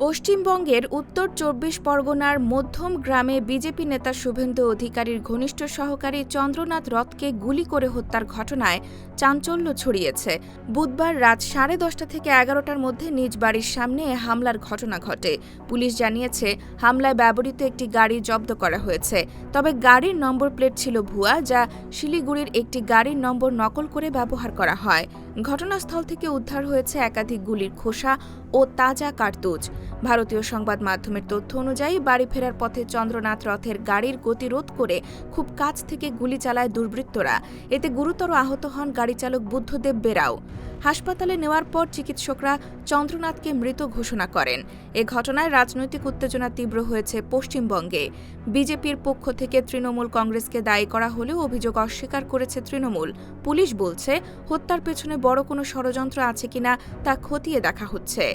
পশ্চিমবঙ্গের উত্তর ২৪ পরগনার মধ্যম গ্রামে বিজেপি নেতা শুভেন্দু অধিকারীর ঘনিষ্ঠ সহকারী চন্দ্রনাথ রথকে গুলি করে হত্যার ঘটনায় চাঞ্চল্য ছড়িয়েছে। বুধবার রাত 10:30 থেকে 11টার মধ্যে নিজ বাড়ির সামনে এ হামলার ঘটনা ঘটে। পুলিশ জানিয়েছে, হামলায় ব্যবহৃত একটি গাড়ি জব্দ করা হয়েছে। তবে গাড়ির নম্বর প্লেট ছিল ভুয়া, যা শিলিগুড়ির একটি গাড়ির নম্বর নকল করে ব্যবহার করা হয়। ঘটনাস্থল থেকে উদ্ধার হয়েছে একাধিক গুলির খোসা ও তাজা কার্তুজ। ভারতীয় সংবাদ মাধ্যমের তথ্য অনুযায়ী বাড়ি ফেরার পথে চন্দ্রনাথ রথের গাড়ির গতিরোধ করে খুব কাছ থেকে গুলি চালায় দুর্বৃত্তরা। এতে গুরুতর আহত হন গাড়ি চালক বুদ্ধদেব বেরাও। হাসপাতালে নেওয়ার পর চিকিৎসকরা চন্দ্রনাথকে মৃত ঘোষণা করেন। এ ঘটনায় রাজনৈতিক উত্তেজনা তীব্র হয়েছে পশ্চিমবঙ্গে। বিজেপির পক্ষ থেকে তৃণমূল কংগ্রেসকে দায়ী করা হলেও অভিযোগ অস্বীকার করেছে তৃণমূল। পুলিশ বলছে, হত্যার পেছনে বড় কোনো ষড়যন্ত্র আছে কিনা তা খতিয়ে দেখা হচ্ছে।